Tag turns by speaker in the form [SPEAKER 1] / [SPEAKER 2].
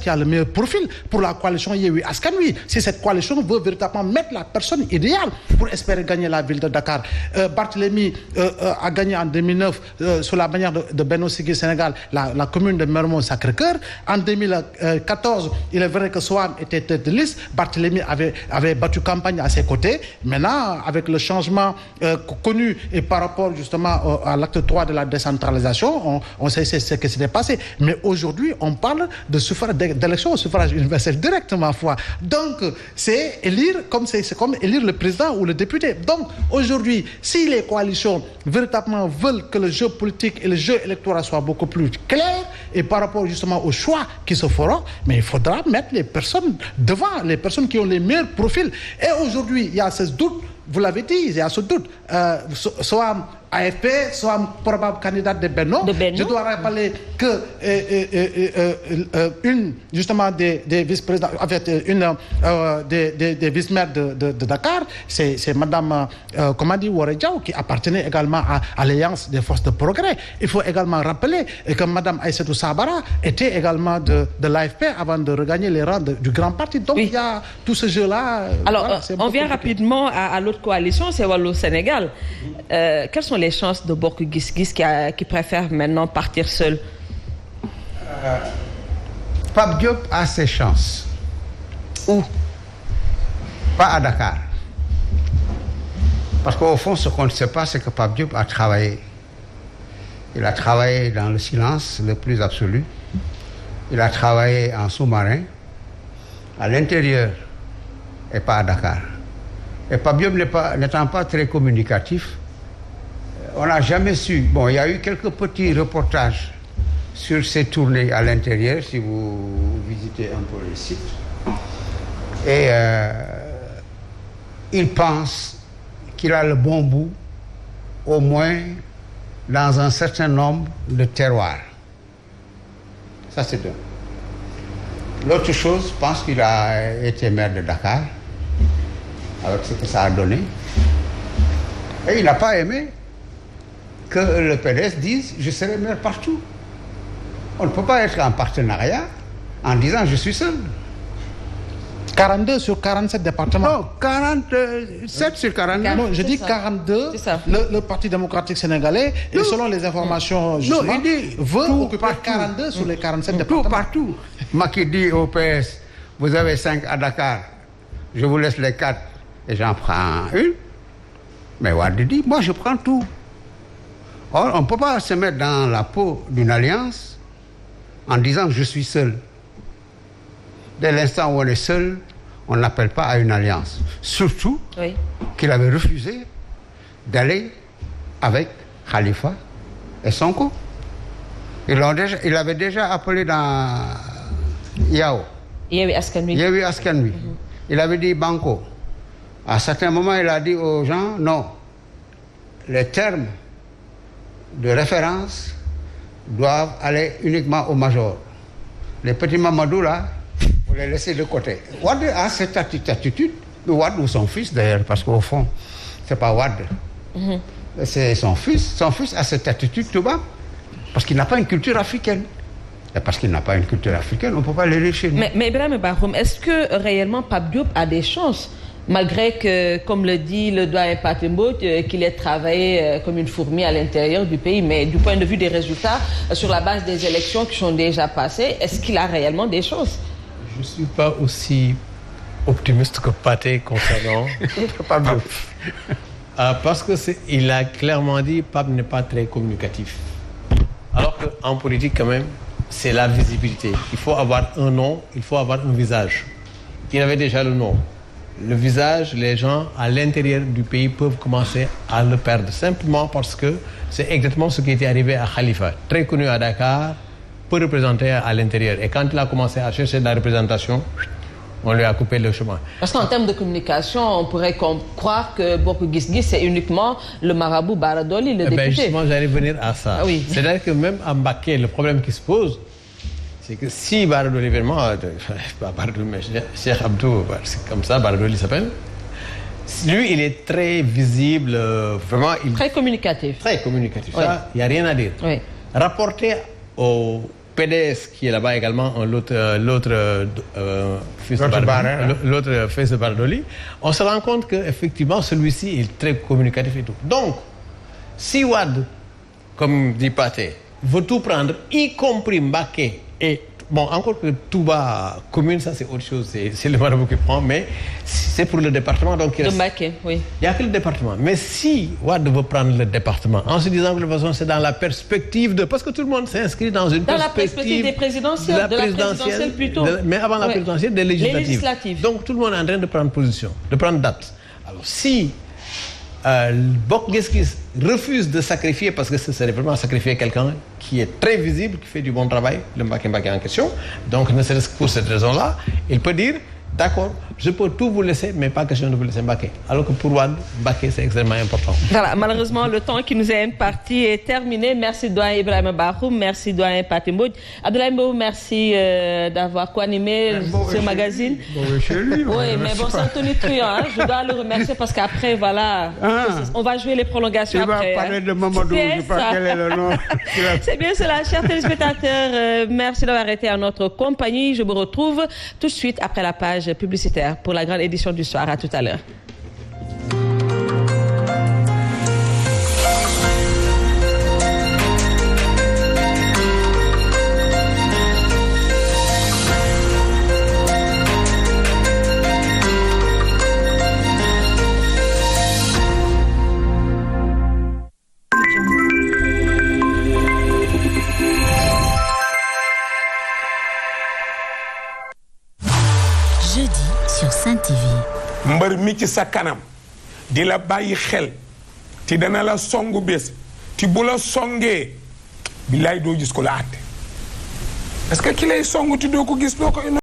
[SPEAKER 1] qui a le meilleur profil pour la coalition Yewwi Askan Wi. Si cette coalition veut véritablement mettre la personne idéale pour espérer gagner la ville de Dakar. Barthélémy a gagné en 2009 sous la bannière de Benno Siggil Sénégal la commune de Mermoz Sacré-Cœur. En 2014, il est vrai que Soham était tête de liste. Barthélémy avait battu campagne à ses côtés. Maintenant, avec le changement connu et par rapport justement à l'acte 3 de la décentralisation, on sait ce qui s'était passé. Mais aujourd'hui, on parle de suffrage d'élection au suffrage universel direct, ma foi. Donc, c'est comme élire le président ou le député. Donc, aujourd'hui, si les coalitions véritablement veulent que le jeu politique et le jeu électoral soient beaucoup plus clairs et par rapport justement aux choix qui se feront, mais il faudra mettre les personnes devant, les personnes qui ont les meilleurs profils. Et aujourd'hui, il y a ce doute, vous l'avez dit, il y a ce doute. Soham AFP, Soham probable candidat de Benno. Je dois rappeler que une justement des vice-présidents, en fait, une des vice-maires de Dakar, c'est Madame Woré Diaw qui appartenait également à l'Alliance des forces de progrès. Il faut également rappeler que Madame Aïssatou Sabara était également de l'AFP avant de regagner les rangs du grand parti. Donc il y a tout ce jeu-là.
[SPEAKER 2] Alors voilà, on vient rapidement à l'autre coalition, c'est Wallu Sénégal. Quelles sont les chances de Bokk Gis Gis qui préfère maintenant partir seul?
[SPEAKER 3] Pape Diop a ses chances.
[SPEAKER 2] Où?
[SPEAKER 3] Pas à Dakar. Parce qu'au fond, ce qu'on ne sait pas, c'est que Pape Diop a travaillé. Il a travaillé dans le silence le plus absolu. Il a travaillé en sous-marin, à l'intérieur, et pas à Dakar. Et Pape Diop n'étant pas très communicatif, on n'a jamais su. Bon, il y a eu quelques petits reportages sur ses tournées à l'intérieur, si vous visitez un peu les sites. Et il pense qu'il a le bon bout, au moins dans un certain nombre de terroirs. Ça, c'est deux. L'autre chose, je pense qu'il a été maire de Dakar, avec ce que ça a donné. Et il n'a pas aimé que le PDS dise « je serai maire partout ». On ne peut pas être en partenariat en disant « je suis seul ».
[SPEAKER 1] 42 sur 47 départements.
[SPEAKER 3] Non, 47 sur 42.
[SPEAKER 1] Non, je dis 42, le Parti démocratique sénégalais, et selon les informations, justement, veut occuper 42 sur les 47 départements.
[SPEAKER 3] Tout partout. Macky dit au PS, vous avez 5 à Dakar, je vous laisse les 4 et j'en prends une. Mais Wade dit, moi je prends tout. Or, on ne peut pas se mettre dans la peau d'une alliance en disant je suis seul. Dès l'instant où on est seul, on n'appelle pas à une alliance. Surtout qu'il avait refusé d'aller avec Khalifa et Sonko. Il avait déjà appelé dans Yao.
[SPEAKER 2] Yewwi
[SPEAKER 3] Askan Wi. Il avait dit Banco. À certains moments, il a dit aux gens, non, les termes de référence doivent aller uniquement au major. Les petits Mamadou, là, vous les laissez de côté. Wade a cette attitude, Wade ou son fils d'ailleurs, parce qu'au fond, c'est pas Wade. C'est son fils. Son fils a cette attitude tout bas, parce qu'il n'a pas une culture africaine. Et parce qu'il n'a pas une culture africaine, on ne peut pas l'élever chez nous.
[SPEAKER 2] Mais Ibrahima Bakhoum, est-ce que réellement Pape Diop a des chances, malgré que, comme le dit le doyen Pathé Mbodj, qu'il ait travaillé comme une fourmi à l'intérieur du pays, mais du point de vue des résultats, sur la base des élections qui sont déjà passées, est-ce qu'il a réellement des chances?
[SPEAKER 4] Je ne suis pas aussi optimiste que Pathé concernant Pape Diop. Parce qu'il a clairement dit Pape n'est pas très communicatif. Alors qu'en politique, quand même, c'est la visibilité. Il faut avoir un nom, il faut avoir un visage. Il avait déjà le nom. Le visage, les gens à l'intérieur du pays peuvent commencer à le perdre. Simplement parce que c'est exactement ce qui était arrivé à Khalifa. Très connu à Dakar, peu représenté à l'intérieur. Et quand il a commencé à chercher de la représentation, on lui a coupé le chemin.
[SPEAKER 2] Parce qu'en termes de communication, on pourrait croire que Bokk Gis Gis, c'est uniquement le marabout Bara Dolly, le député.
[SPEAKER 4] Justement, j'allais venir à ça.
[SPEAKER 2] Ah oui.
[SPEAKER 4] C'est-à-dire que même à Mbacké, le problème qui se pose, c'est que si Bara Dolly, vraiment, pas Bara Dolly, mais Cheikh Abdou, c'est comme ça, Bara Dolly s'appelle, lui, il est très visible, vraiment...
[SPEAKER 2] Très communicatif.
[SPEAKER 4] Très communicatif,
[SPEAKER 2] Oui.
[SPEAKER 4] ça, il n'y a rien à dire.
[SPEAKER 2] Oui.
[SPEAKER 4] Rapporté au PDS qui est là-bas également, l'autre fils de Bara Dolly, on se rend compte qu'effectivement celui-ci est très communicatif et tout. Donc, si Wade, comme dit Pathé, veut tout prendre, y compris Mbacké et bon, encore que Touba commune, ça c'est autre chose, c'est le marabout qui prend, mais c'est pour le département. Donc
[SPEAKER 2] de Mbacké, oui.
[SPEAKER 4] Il n'y a que le département. Mais si Wade veut prendre le département, en se disant que de toute façon c'est dans la perspective de... Parce que tout le monde s'inscrit dans une perspective... Dans la perspective
[SPEAKER 2] des présidentielles, de la présidentielle plutôt.
[SPEAKER 4] Mais avant la présidentielle, des législatives. Donc tout le monde est en train de prendre position, de prendre date. Alors si Bokk Gis Gis refuse de sacrifier, parce que ce serait vraiment sacrifier quelqu'un qui est très visible, qui fait du bon travail, le Mbacké en question, donc ne serait-ce que pour cette raison-là, il peut dire, d'accord, je peux tout vous laisser, mais pas question de vous laisser Mbacké. Alors que pour Wade, Mbacké, c'est extrêmement important. Voilà,
[SPEAKER 2] malheureusement, le temps qui nous est imparti est terminé. Merci doyen Ibrahima Bakhoum, merci doyen Pathé Mbodj. Abdoulaye Mbow, merci d'avoir co-animé ce magazine. Oui, mais bon, c'est Anthony Truant, hein, je dois le remercier parce qu'après, voilà, on va jouer les prolongations après.
[SPEAKER 3] Tu vas parler de Mamadou, je ne sais pas quel est le nom.
[SPEAKER 2] C'est bien cela, chers téléspectateurs. Merci d'avoir été à notre compagnie. Je me retrouve tout de suite après la page publicitaire pour la grande édition du soir. À tout à l'heure.
[SPEAKER 5] mbër mi ci sa kanam di la bàyyi xel ti dana la songu bés ti bu la songee billaay doo gis ko la àtte parce que ki lay songu ti doo ko gis doo ko